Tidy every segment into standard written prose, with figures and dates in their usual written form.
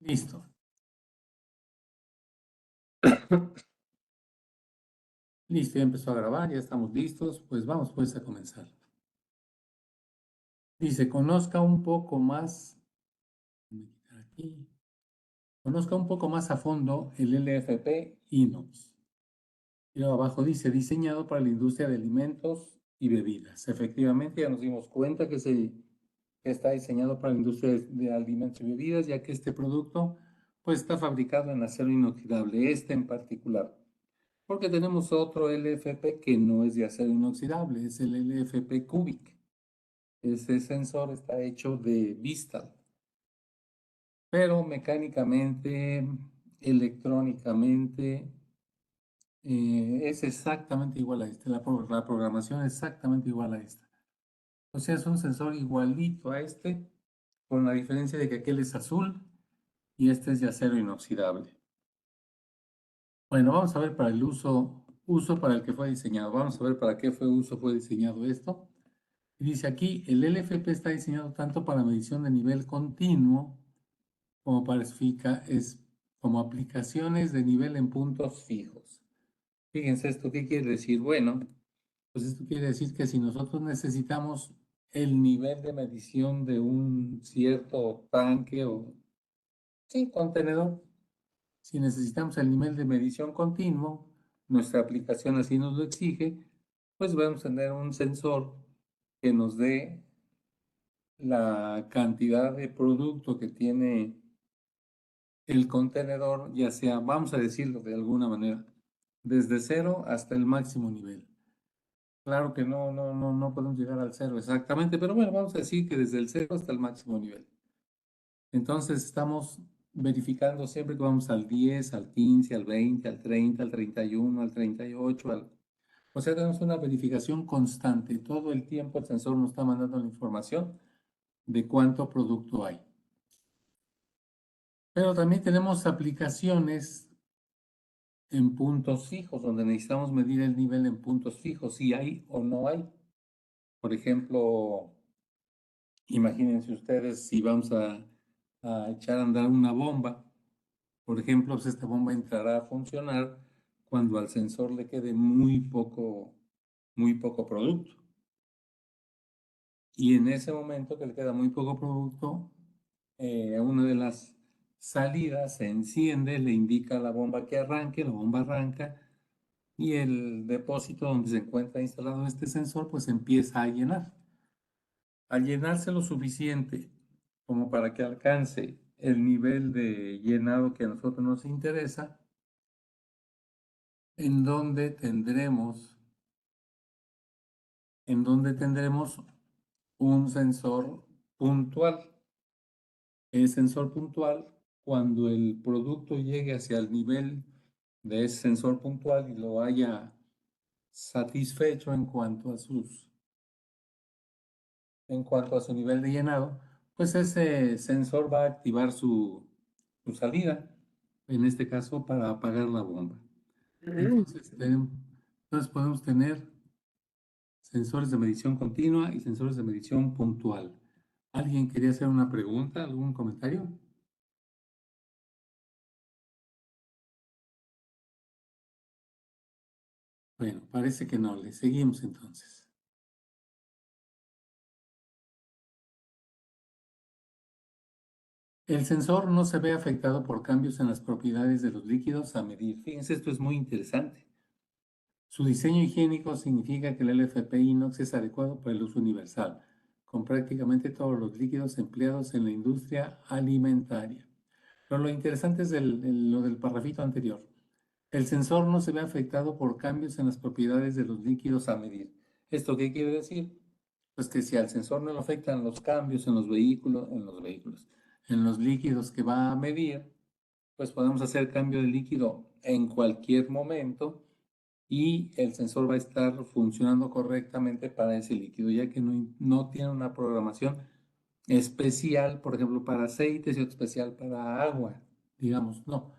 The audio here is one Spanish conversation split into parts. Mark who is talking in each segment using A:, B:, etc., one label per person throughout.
A: Listo. Listo, ya empezó a grabar, ya estamos listos. Pues vamos pues a comenzar. Dice, conozca un poco más, déjame quitar aquí, conozca un poco más a fondo el LFP Inox. Y luego abajo dice, diseñado para la industria de alimentos y bebidas. Efectivamente, ya nos dimos cuenta que está diseñado para la industria de alimentos y bebidas, ya que este producto pues está fabricado en acero inoxidable, este en particular. Porque tenemos otro LFP que no es de acero inoxidable, es el LFP Cubic. Ese sensor está hecho de Vistal, pero mecánicamente, electrónicamente, es exactamente igual a este. La programación es exactamente igual a esta. O sea, es un sensor igualito a este, con la diferencia de que aquel es azul y este es de acero inoxidable. Bueno, vamos a ver para el uso para el que fue diseñado. Vamos a ver para qué fue diseñado esto. Y dice aquí, el LFP está diseñado tanto para medición de nivel continuo como para como aplicaciones de nivel en puntos fijos. Fíjense esto, ¿qué quiere decir? Bueno, pues esto quiere decir que si nosotros necesitamos el nivel de medición de un cierto tanque o sí, contenedor, si necesitamos el nivel de medición continuo, nuestra aplicación así nos lo exige, pues vamos a tener un sensor que nos dé la cantidad de producto que tiene el contenedor, ya sea, vamos a decirlo de alguna manera, desde cero hasta el máximo nivel. Claro que no podemos llegar al cero exactamente, pero bueno, vamos a decir que desde el cero hasta el máximo nivel. Entonces estamos verificando siempre que vamos al 10, al 15, al 20, al 30, al 31, al 38, o sea, tenemos una verificación constante. Todo el tiempo el sensor nos está mandando la información de cuánto producto hay. Pero también tenemos aplicaciones en puntos fijos, donde necesitamos medir el nivel en puntos fijos, si hay o no hay. Por ejemplo, imagínense ustedes si vamos a echar a andar una bomba. Por ejemplo, pues esta bomba entrará a funcionar cuando al sensor le quede muy poco producto. Y en ese momento que le queda muy poco producto, una de las salidas se enciende, le indica a la bomba que arranque, la bomba arranca y el depósito donde se encuentra instalado este sensor pues empieza a llenar. Al llenarse lo suficiente como para que alcance el nivel de llenado que a nosotros nos interesa, en donde tendremos, un sensor puntual. El sensor puntual, cuando el producto llegue hacia el nivel de ese sensor puntual y lo haya satisfecho en cuanto a su nivel de llenado, pues ese sensor va a activar su salida, en este caso para apagar la bomba. Entonces podemos tener sensores de medición continua y sensores de medición puntual. ¿Alguien quería hacer una pregunta, algún comentario? Bueno, parece que no. Le seguimos entonces. El sensor no se ve afectado por cambios en las propiedades de los líquidos a medir. Fíjense, esto es muy interesante. Su diseño higiénico significa que el LFP inox es adecuado para el uso universal, con prácticamente todos los líquidos empleados en la industria alimentaria. Pero lo interesante es lo del parrafito anterior. El sensor no se ve afectado por cambios en las propiedades de los líquidos a medir. ¿Esto qué quiere decir? Pues que si al sensor no le afectan los cambios en en los líquidos que va a medir, pues podemos hacer cambio de líquido en cualquier momento y el sensor va a estar funcionando correctamente para ese líquido, ya que no tiene una programación especial, por ejemplo, para aceites y especial para agua, digamos, no.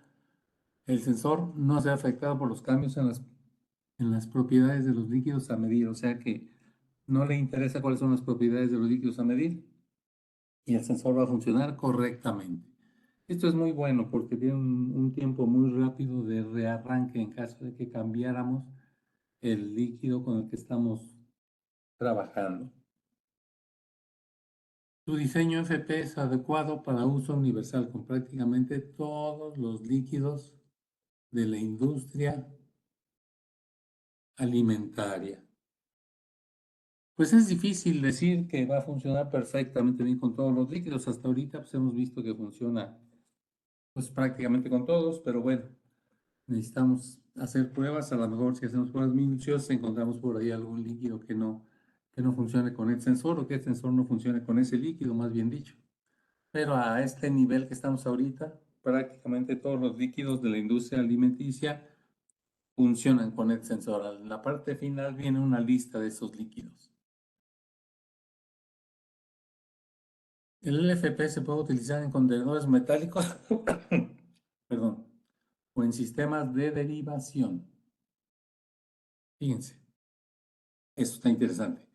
A: El sensor no se ha afectado por los cambios en las propiedades de los líquidos a medir, o sea que no le interesa cuáles son las propiedades de los líquidos a medir y el sensor va a funcionar correctamente. Esto es muy bueno porque tiene un tiempo muy rápido de rearranque en caso de que cambiáramos el líquido con el que estamos trabajando. Tu diseño FP es adecuado para uso universal con prácticamente todos los líquidos de la industria alimentaria. Pues es difícil decir que va a funcionar perfectamente bien con todos los líquidos. Hasta ahorita pues hemos visto que funciona pues prácticamente con todos, pero bueno, necesitamos hacer pruebas. A lo mejor si hacemos pruebas minuciosas encontramos por ahí algún líquido que no funcione con el sensor o que el sensor no funcione con ese líquido, más bien dicho. Pero a este nivel que estamos ahorita, prácticamente todos los líquidos de la industria alimenticia funcionan con el sensor. En la parte final viene una lista de esos líquidos. El LFP se puede utilizar en contenedores metálicos, perdón, o en sistemas de derivación. Fíjense, esto está interesante.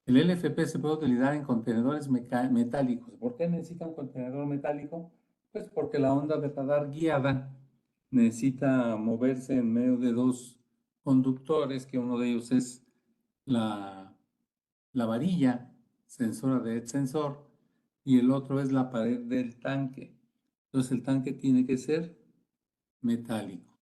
A: El LFP se puede utilizar en contenedores metálicos. ¿Por qué necesita un contenedor metálico? Pues porque la onda de radar guiada necesita moverse en medio de dos conductores, que uno de ellos es la, la varilla sensora de sensor y el otro es la pared del tanque. Entonces el tanque tiene que ser metálico.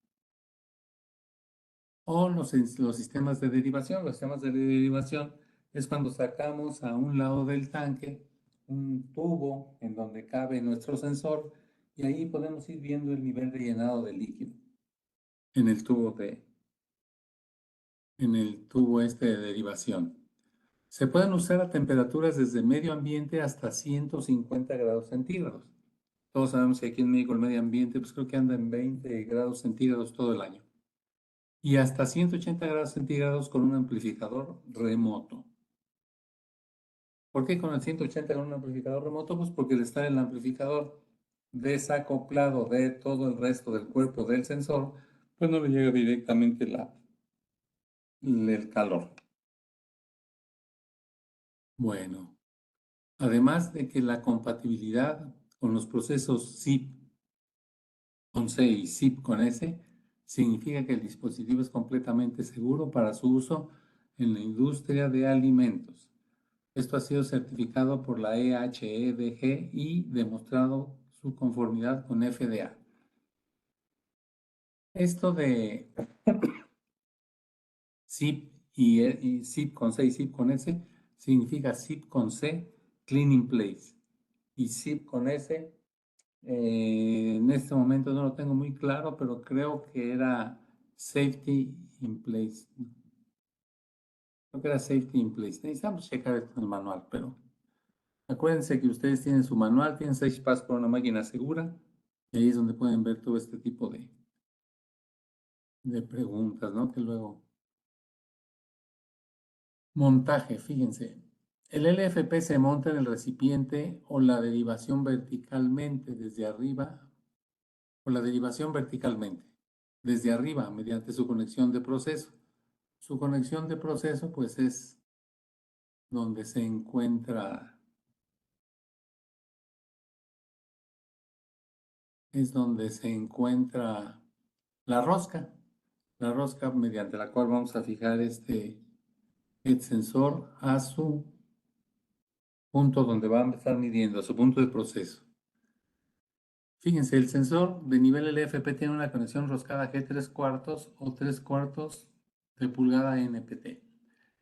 A: O los sistemas de derivación. Los sistemas de derivación es cuando sacamos a un lado del tanque un tubo en donde cabe nuestro sensor y ahí podemos ir viendo el nivel de llenado de líquido en el tubo este de derivación. Se pueden usar a temperaturas desde medio ambiente hasta 150 grados centígrados. Todos sabemos que aquí en México el medio ambiente pues creo que anda en 20 grados centígrados todo el año. Y hasta 180 grados centígrados con un amplificador remoto. ¿Por qué con el 180 con un amplificador remoto? Pues porque al estar el amplificador desacoplado de todo el resto del cuerpo del sensor, pues no le llega directamente el calor. Bueno, además de que la compatibilidad con los procesos SIP con C y SIP con S significa que el dispositivo es completamente seguro para su uso en la industria de alimentos. Esto ha sido certificado por la EHEDG y demostrado su conformidad con FDA. Esto de zip y zip con C y zip con S significa zip con C, clean in place, y zip con S, en este momento no lo tengo muy claro, pero creo que era safety in place. Creo que era safety in place. Necesitamos checar esto en el manual, pero acuérdense que ustedes tienen su manual, tienen 6 pasos para una máquina segura, y ahí es donde pueden ver todo este tipo de preguntas, ¿no? Que luego montaje, fíjense. El LFP se monta en el recipiente o la derivación verticalmente desde arriba, o la derivación verticalmente desde arriba mediante su conexión de proceso. Su conexión de proceso, pues es donde se encuentra, la rosca mediante la cual vamos a fijar el sensor a su punto donde va a estar midiendo, a su punto de proceso. Fíjense, el sensor de nivel LFP tiene una conexión roscada G3/4 o 3/4 de pulgada NPT.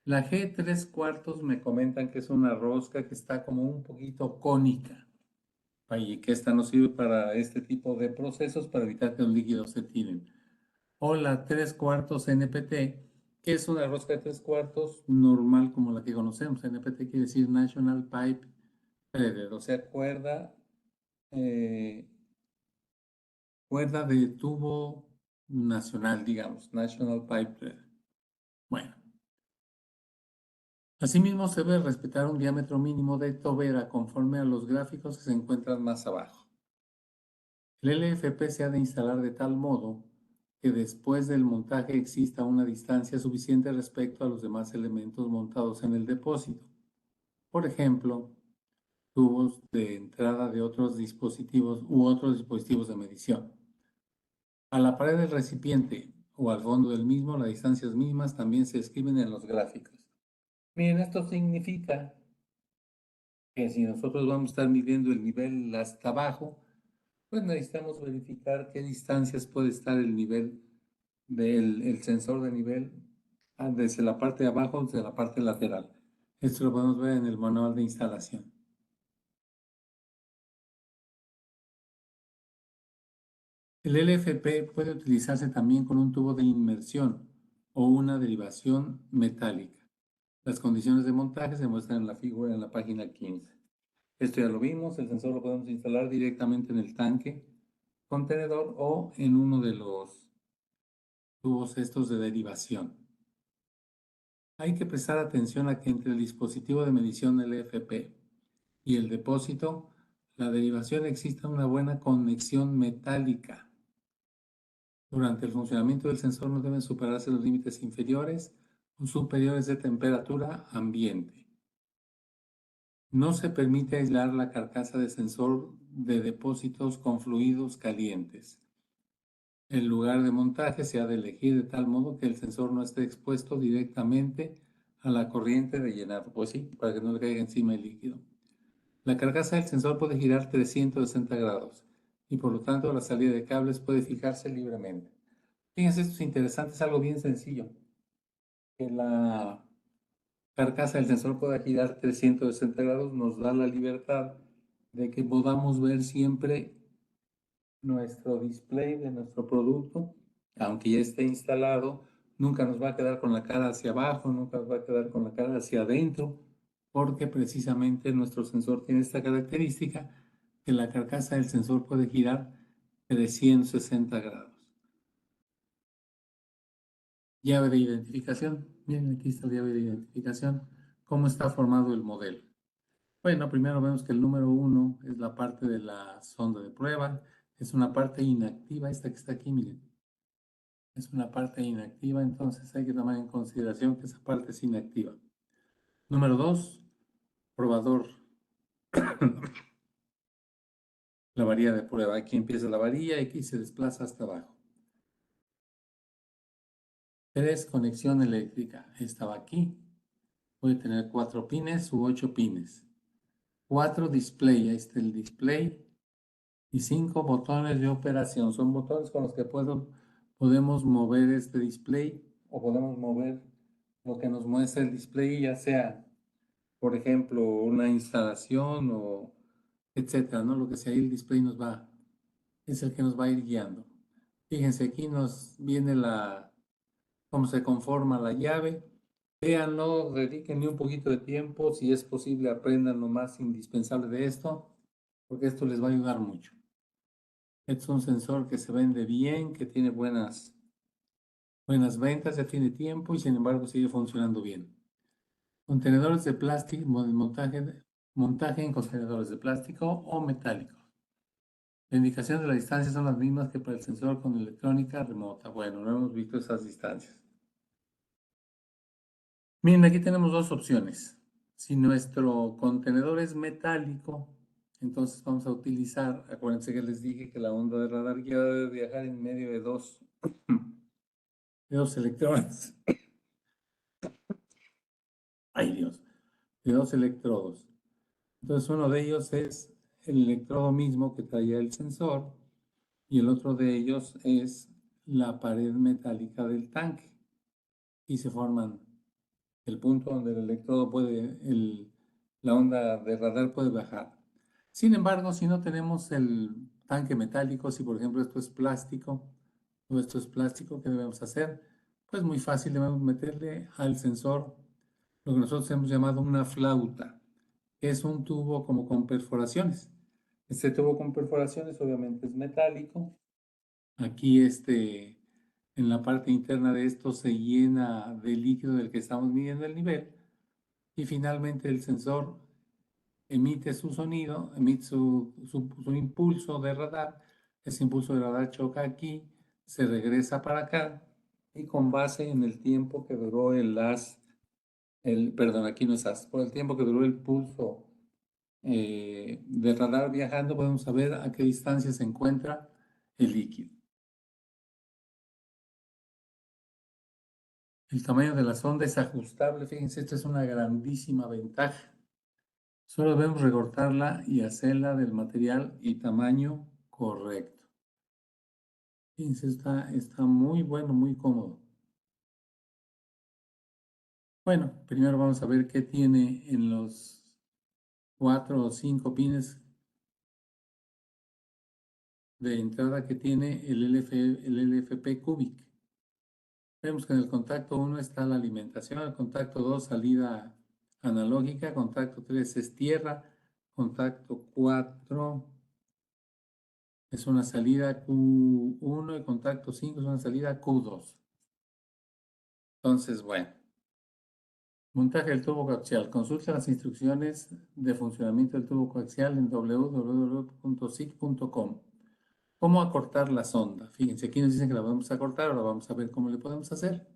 A: La G3/4 me comentan que es una rosca que está como un poquito cónica y que esta nos sirve para este tipo de procesos para evitar que los líquidos se tiren. O la 3/4 NPT, que es una rosca de 3/4 normal como la que conocemos. NPT quiere decir National Pipe Threaded, o sea, eh, cuerda de tubo nacional, digamos, National Pipe Threaded. Bueno, asimismo se debe respetar un diámetro mínimo de tobera conforme a los gráficos que se encuentran más abajo. El LFP se ha de instalar de tal modo que después del montaje exista una distancia suficiente respecto a los demás elementos montados en el depósito. Por ejemplo, tubos de entrada de otros dispositivos u otros dispositivos de medición. A la pared del recipiente o al fondo del mismo, las distancias mismas también se escriben en los gráficos. Bien, esto significa que si nosotros vamos a estar midiendo el nivel hasta abajo, pues necesitamos verificar qué distancias puede estar el nivel del sensor de nivel desde la parte de abajo, desde la parte lateral. Esto lo podemos ver en el manual de instalación. El LFP puede utilizarse también con un tubo de inmersión o una derivación metálica. Las condiciones de montaje se muestran en la figura en la página 15. Esto ya lo vimos, el sensor lo podemos instalar directamente en el tanque contenedor o en uno de los tubos estos de derivación. Hay que prestar atención a que entre el dispositivo de medición LFP y el depósito, la derivación exista una buena conexión metálica. Durante el funcionamiento del sensor no deben superarse los límites inferiores o superiores de temperatura ambiente. No se permite aislar la carcasa de sensor de depósitos con fluidos calientes. El lugar de montaje se ha de elegir de tal modo que el sensor no esté expuesto directamente a la corriente de llenado. Pues sí, para que no le caiga encima el líquido. La carcasa del sensor puede girar 360 grados y por lo tanto la salida de cables puede fijarse libremente. Fíjense, esto es interesante, es algo bien sencillo. Que la carcasa del sensor pueda girar 360 grados nos da la libertad de que podamos ver siempre nuestro display de nuestro producto, aunque ya esté instalado, nunca nos va a quedar con la cara hacia abajo, nunca nos va a quedar con la cara hacia adentro, porque precisamente nuestro sensor tiene esta característica que la carcasa del sensor puede girar 360 grados. Llave de identificación. Bien, aquí está la llave de identificación. ¿Cómo está formado el modelo? Bueno, primero vemos que el número 1 es la parte de la sonda de prueba. Es una parte inactiva, esta que está aquí, miren. Es una parte inactiva, entonces hay que tomar en consideración que esa parte es inactiva. Número 2, probador. La varilla de prueba. Aquí empieza la varilla y aquí se desplaza hasta abajo. 3, conexión eléctrica. Estaba aquí. Puede tener 4 pines u 8 pines. 4, display. Ahí está el display. Y 5, botones de operación. Son botones con los que podemos mover este display o podemos mover lo que nos muestra el display, ya sea, por ejemplo, una instalación o etcétera, ¿no? Lo que sea, ahí el display es el que nos va a ir guiando. Fíjense, aquí nos viene cómo se conforma la llave. Véanlo, dedíquenle un poquito de tiempo, si es posible, aprendan lo más indispensable de esto, porque esto les va a ayudar mucho. Este es un sensor que se vende bien, que tiene buenas ventas, ya tiene tiempo y sin embargo sigue funcionando bien. Contenedores de plástico, montaje en contenedores de plástico o metálicos. La indicación de la distancia son las mismas que para el sensor con electrónica remota. Bueno, no hemos visto esas distancias. Miren, aquí tenemos dos opciones. Si nuestro contenedor es metálico, entonces vamos a utilizar, acuérdense que les dije que la onda de radar guiada debe viajar en medio de dos electrones. Ay Dios, de dos electrodos. Entonces uno de ellos es el electrodo mismo que traía el sensor y el otro de ellos es la pared metálica del tanque. Y se forman el punto donde el electrodo la onda de radar puede bajar. Sin embargo, si no tenemos el tanque metálico, si por ejemplo esto es plástico o esto es plástico, ¿qué debemos hacer? Pues muy fácil, debemos meterle al sensor lo que nosotros hemos llamado una flauta, que es un tubo como con perforaciones. Este tubo con perforaciones obviamente es metálico. Aquí en la parte interna de esto se llena de líquido del que estamos midiendo el nivel y finalmente el sensor emite su sonido, emite su impulso de radar. Ese impulso de radar choca aquí, se regresa para acá y con base en el tiempo que duró perdón, aquí no es haz, por el tiempo que duró el pulso de radar viajando, podemos saber a qué distancia se encuentra el líquido. El tamaño de la sonda es ajustable. Fíjense, esta es una grandísima ventaja. Solo debemos recortarla y hacerla del material y tamaño correcto. Fíjense, está muy bueno, muy cómodo. Bueno, primero vamos a ver qué tiene en los 4 o 5 pines de entrada que tiene el LFP Cubic. Vemos que en el contacto 1 está la alimentación, el contacto 2 salida analógica, contacto 3 es tierra, contacto 4 es una salida Q1 y contacto 5 es una salida Q2. Entonces, bueno, montaje del tubo coaxial. Consulta las instrucciones de funcionamiento del tubo coaxial en www.sig.com. ¿Cómo acortar la sonda? Fíjense, aquí nos dicen que la vamos a cortar, ahora vamos a ver cómo le podemos hacer.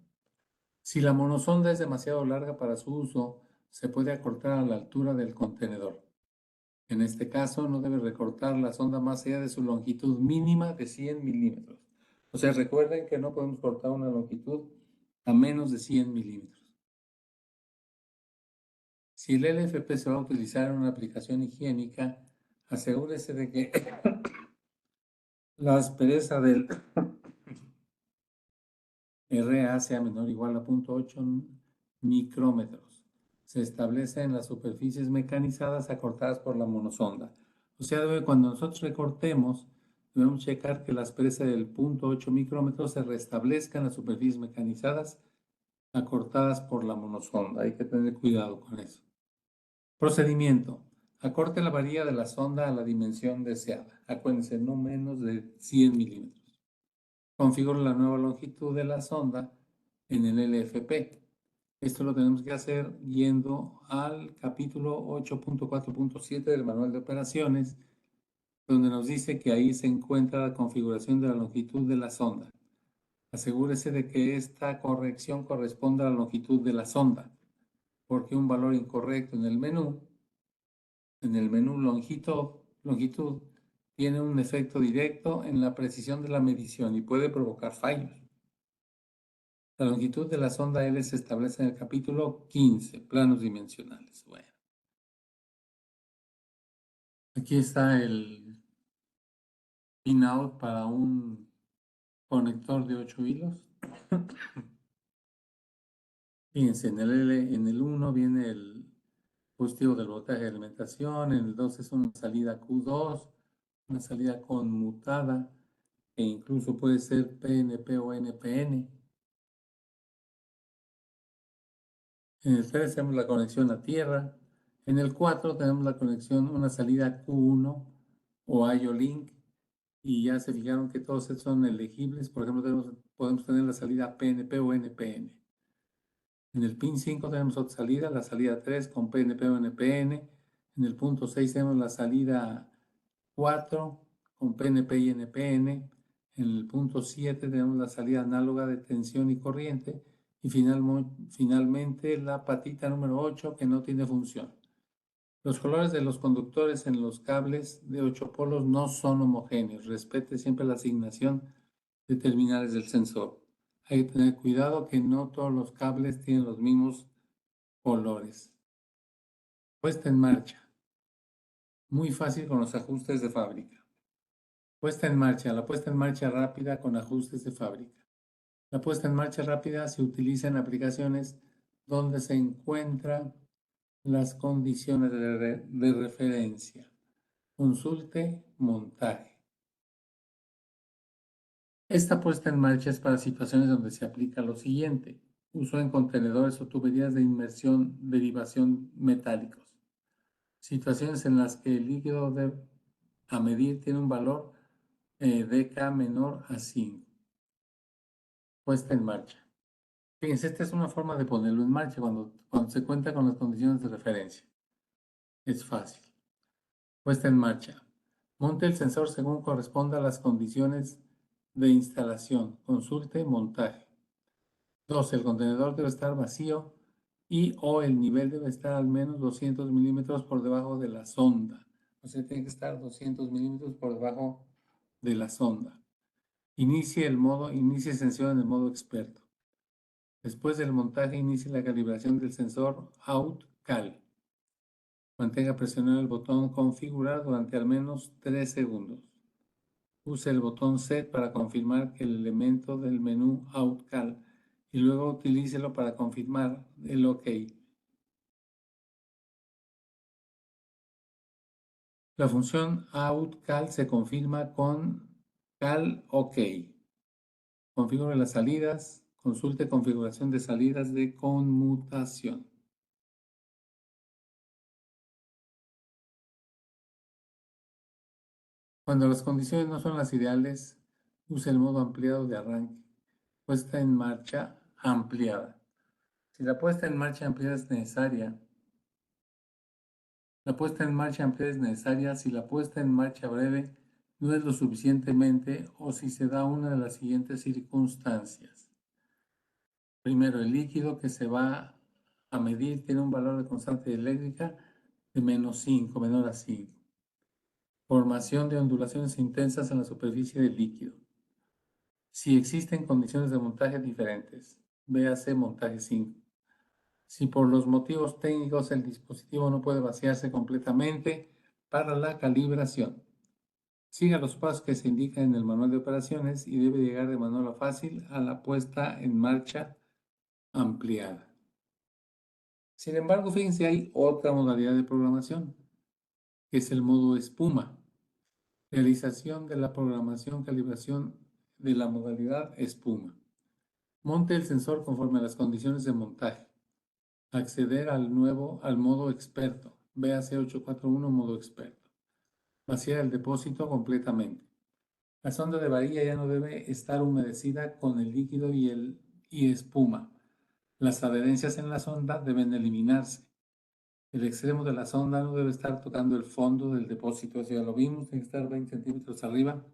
A: Si la monosonda es demasiado larga para su uso, se puede acortar a la altura del contenedor. En este caso, no debe recortar la sonda más allá de su longitud mínima de 100 milímetros. O sea, recuerden que no podemos cortar una longitud a menos de 100 milímetros. Si el LFP se va a utilizar en una aplicación higiénica, asegúrese de que la aspereza del RA sea menor o igual a 0.8 micrómetros. Se establece en las superficies mecanizadas acortadas por la monosonda. O sea, cuando nosotros recortemos, debemos checar que la aspereza del 0.8 micrómetros se restablezca en las superficies mecanizadas acortadas por la monosonda. Hay que tener cuidado con eso. Procedimiento. Acorte la varilla de la sonda a la dimensión deseada. Acuérdense, no menos de 100 milímetros. Configure la nueva longitud de la sonda en el LFP. Esto lo tenemos que hacer yendo al capítulo 8.4.7 del manual de operaciones, donde nos dice que ahí se encuentra la configuración de la longitud de la sonda. Asegúrese de que esta corrección corresponda a la longitud de la sonda, porque un valor incorrecto en el menú longitud, tiene un efecto directo en la precisión de la medición y puede provocar fallos. La longitud de la sonda L se establece en el capítulo 15, planos dimensionales. Bueno, aquí está el pinout para un conector de 8 hilos. Fíjense, en el 1 viene el positivo del voltaje de alimentación, en el 2 es una salida Q2, una salida conmutada, e incluso puede ser PNP o NPN. En el 3 tenemos la conexión a tierra. En el 4 tenemos la conexión, una salida Q1 o IO-Link. Y ya se fijaron que todos estos son elegibles. Por ejemplo, podemos tener la salida PNP o NPN. En el pin 5 tenemos otra salida, la salida 3 con PNP o NPN. En el punto 6 tenemos la salida 4 con PNP y NPN. En el punto 7 tenemos la salida análoga de tensión y corriente. Y finalmente la patita número 8 que no tiene función. Los colores de los conductores en los cables de 8 polos no son homogéneos. Respete siempre la asignación de terminales del sensor. Hay que tener cuidado que no todos los cables tienen los mismos colores. Puesta en marcha. Muy fácil con los ajustes de fábrica. Puesta en marcha. La puesta en marcha rápida con ajustes de fábrica. La puesta en marcha rápida se utiliza en aplicaciones donde se encuentran las condiciones de referencia. Consulte montaje. Esta puesta en marcha es para situaciones donde se aplica lo siguiente: uso en contenedores o tuberías de inmersión, derivación metálicos. Situaciones en las que el líquido a medir tiene un valor dK menor a 5. Puesta en marcha. Fíjense, esta es una forma de ponerlo en marcha cuando se cuenta con las condiciones de referencia. Es fácil. Puesta en marcha. Monte el sensor según corresponda a las condiciones de instalación. Consulte montaje. 2. El contenedor debe estar vacío y o el nivel debe estar al menos 200 milímetros por debajo de la sonda. O sea, tiene que estar 200 milímetros por debajo de la sonda. Inicie sesión en el modo experto. Después del montaje, inicie la calibración del sensor Out-Cal. Mantenga presionado el botón configurar durante al menos 3 segundos. Use el botón Set para confirmar que el elemento del menú Out-Cal y luego utilícelo para confirmar el OK. La función Out-Cal se confirma con Cal OK. Configure las salidas. Consulte configuración de salidas de conmutación. Cuando las condiciones no son las ideales, use el modo ampliado de arranque. Puesta en marcha ampliada. Si la puesta en marcha ampliada es necesaria, la puesta en marcha ampliada es necesaria si la puesta en marcha breve no es lo suficientemente o si se da una de las siguientes circunstancias. Primero, el líquido que se va a medir tiene un valor de constante eléctrica de -5, menor a 5. Formación de ondulaciones intensas en la superficie del líquido. Si existen condiciones de montaje diferentes, véase montaje 5. Si por los motivos técnicos el dispositivo no puede vaciarse completamente para la calibración. Siga los pasos que se indican en el manual de operaciones y debe llegar de manera fácil a la puesta en marcha ampliada. Sin embargo, fíjense, hay otra modalidad de programación, que es el modo espuma. Realización de la programación, calibración de la modalidad espuma. Monte el sensor conforme a las condiciones de montaje. Acceder al modo experto. Véase 841 modo experto. Vaciar el depósito completamente. La sonda de varilla ya no debe estar humedecida con el líquido y espuma. Las adherencias en la sonda deben eliminarse. El extremo de la sonda no debe estar tocando el fondo del depósito. Eso ya lo vimos, tiene que estar 20 centímetros arriba.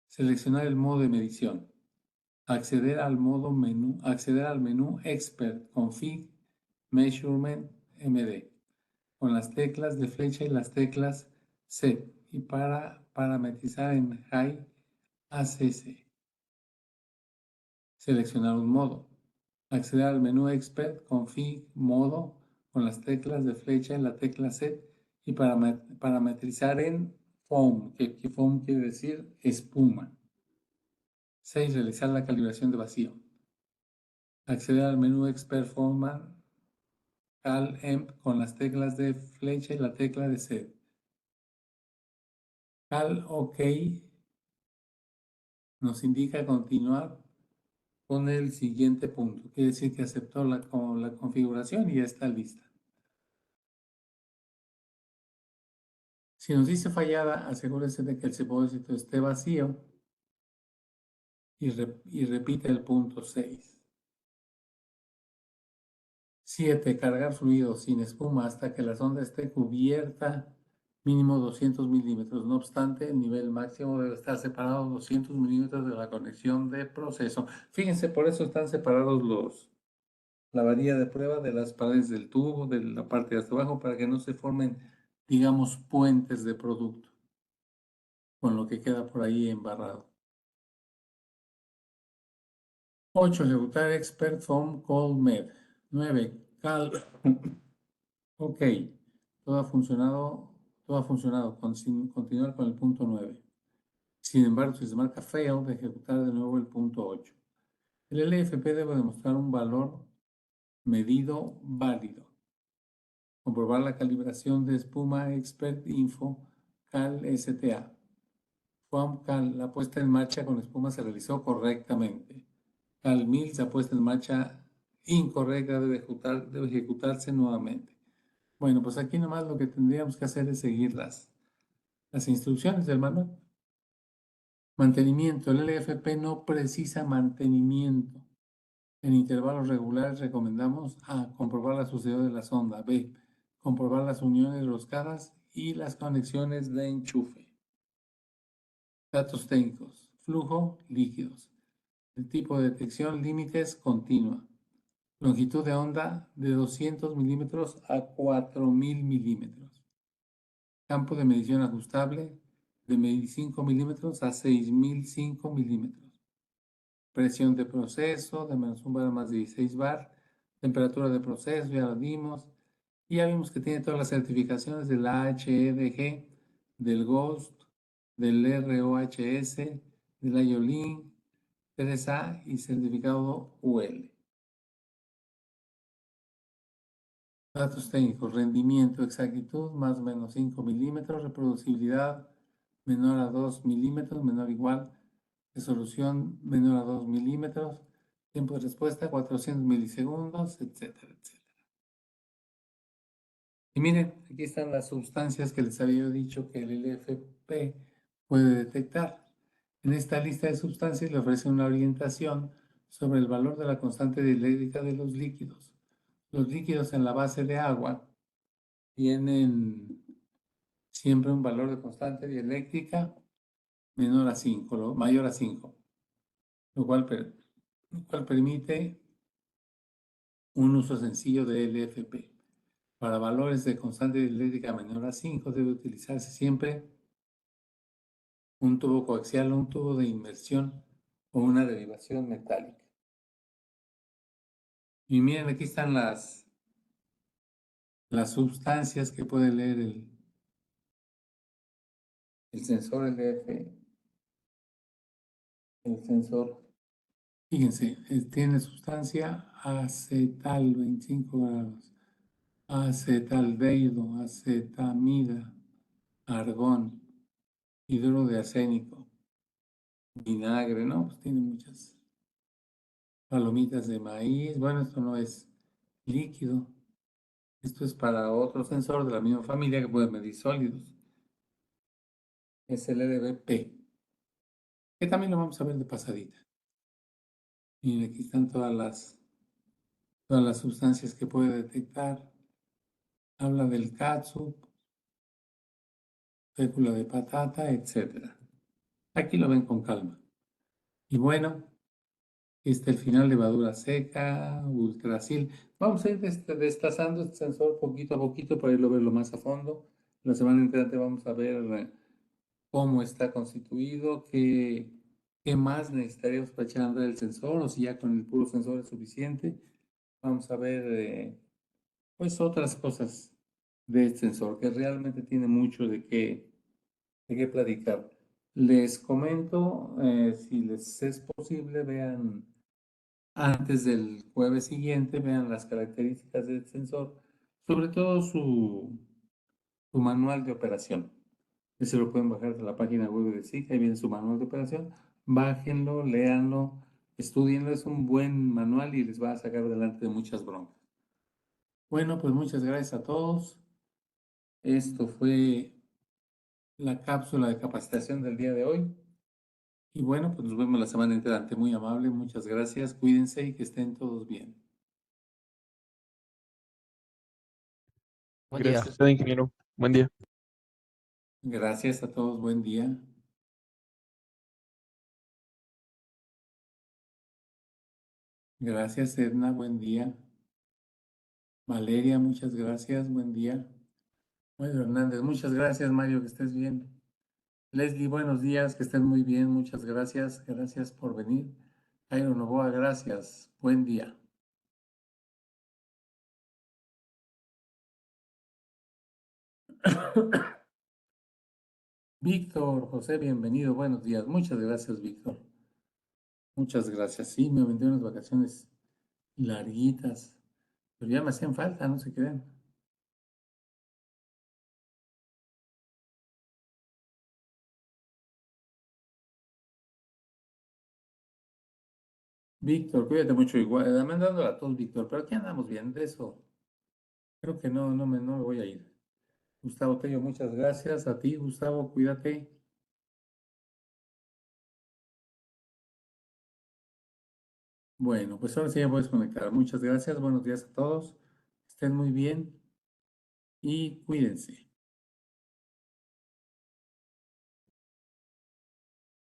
A: Seleccionar el modo de medición. Acceder al menú Expert Config Measurement MD con las teclas de flecha y las teclas Set y para parametrizar en High ACC. Seleccionar un modo. Acceder al menú Expert Config Modo con las teclas de flecha y la tecla Set y parametrizar en Foam, que Foam quiere decir espuma. 6. Realizar la calibración de vacío. Acceder al menú Expert Format Cal Emp con las teclas de flecha y la tecla de Set. Cal OK nos indica continuar con el siguiente punto. Quiere decir que aceptó la configuración y ya está lista. Si nos dice fallada, asegúrese de que el depósito esté vacío y repite el punto 6. 7. Cargar fluido sin espuma hasta que la sonda esté cubierta mínimo 200 milímetros. No obstante, el nivel máximo debe estar separado 200 milímetros de la conexión de proceso. Fíjense, por eso están separados la varilla de prueba de las paredes del tubo, de la parte de hasta abajo, para que no se formen, digamos, puentes de producto con lo que queda por ahí embarrado. 8. Ejecutar Expert Foam Cold Med. 9. OK. Todo ha funcionado. Continuar con el punto 9. Sin embargo, si se marca fail, ejecutar de nuevo el punto 8. El LFP debe demostrar un valor medido válido. Comprobar la calibración de espuma Expert Info Cal STA. Foam Cal, la puesta en marcha con espuma se realizó correctamente. Cal Mills, la puesta en marcha incorrecta, debe ejecutarse nuevamente. Bueno, pues aquí nomás lo que tendríamos que hacer es seguir las instrucciones del manual. Mantenimiento. El LFP no precisa mantenimiento. En intervalos regulares recomendamos A. Comprobar la suciedad de la sonda. B. Comprobar las uniones roscadas y las conexiones de enchufe. Datos técnicos. Flujo, líquidos. El tipo de detección, límites, continua. Longitud de onda de 200 milímetros a 4000 milímetros. Campo de medición ajustable de 25 milímetros a 6005 milímetros. Presión de proceso de menos 1 bar a más de 16 bar. Temperatura de proceso, ya lo vimos. Y ya vimos que tiene todas las certificaciones del AHEDG, del GHOST, del ROHS, del IOLIN, 3A y certificado UL. Datos técnicos, rendimiento, exactitud, más o menos 5 milímetros, reproducibilidad menor a 2 milímetros, menor o igual, resolución menor a 2 milímetros, tiempo de respuesta 400 milisegundos, etcétera, etcétera. Y miren, aquí están las sustancias que les había dicho que el LFP puede detectar. En esta lista de sustancias le ofrece una orientación sobre el valor de la constante dieléctrica de los líquidos. Los líquidos en la base de agua tienen siempre un valor de constante dieléctrica menor a 5, mayor a 5, lo cual permite un uso sencillo de LFP. Para valores de constante dieléctrica menor a 5 debe utilizarse siempre un tubo coaxial o un tubo de inmersión o una derivación metálica. Y miren, aquí están las sustancias que puede leer el sensor LF, el sensor. Fíjense, tiene sustancia acetal, 25 grados, acetaldehído, acetamida, argón, hidruro de arsénico, vinagre, ¿no? Pues tiene muchas palomitas de maíz. Bueno, esto no es líquido. Esto es para otro sensor de la misma familia que puede medir sólidos. Es el LDBP, que también lo vamos a ver de pasadita. Y aquí están todas las sustancias que puede detectar. Habla del catsup, fécula de patata, etc. Aquí lo ven con calma. Y bueno, este el final, levadura seca, ultrasil. Vamos a ir destazando este sensor poquito a poquito para irlo a verlo más a fondo. La semana entrante vamos a ver cómo está constituido, qué más necesitaríamos para echar a andar el sensor, o si ya con el puro sensor es suficiente. Vamos a ver pues otras cosas de este sensor, que realmente tiene mucho de qué platicar. Les comento, si les es posible, vean antes del jueves siguiente, vean las características del sensor, sobre todo su manual de operación. Ese lo pueden bajar de la página web de SIC, ahí viene su manual de operación. Bájenlo, léanlo, estudienlo, es un buen manual y les va a sacar adelante de muchas broncas. Bueno, pues muchas gracias a todos. Esto fue la cápsula de capacitación del día de hoy. Y bueno, pues nos vemos la semana entrante. Muy amable, muchas gracias. Cuídense y que estén todos bien.
B: Buen día.
C: Gracias, ingeniero. Buen día.
A: Gracias a todos. Buen día. Gracias, Edna. Buen día. Valeria, muchas gracias. Buen día. Mario Hernández, muchas gracias, Mario, que estés bien. Leslie, buenos días, que estén muy bien. Muchas gracias. Gracias por venir. Jairo Novoa, gracias. Buen día. Víctor, José, bienvenido. Buenos días. Muchas gracias, Víctor. Muchas gracias. Sí, me vendieron unas vacaciones larguitas, pero ya me hacían falta, no se crean. Víctor, cuídate mucho igual. Mandándola a todos, Víctor, pero aquí andamos bien de eso. Creo que no me voy a ir. Gustavo Tello, muchas gracias. A ti, Gustavo, cuídate. Bueno, pues ahora sí ya puedes conectar. Muchas gracias. Buenos días a todos. Estén muy bien y cuídense.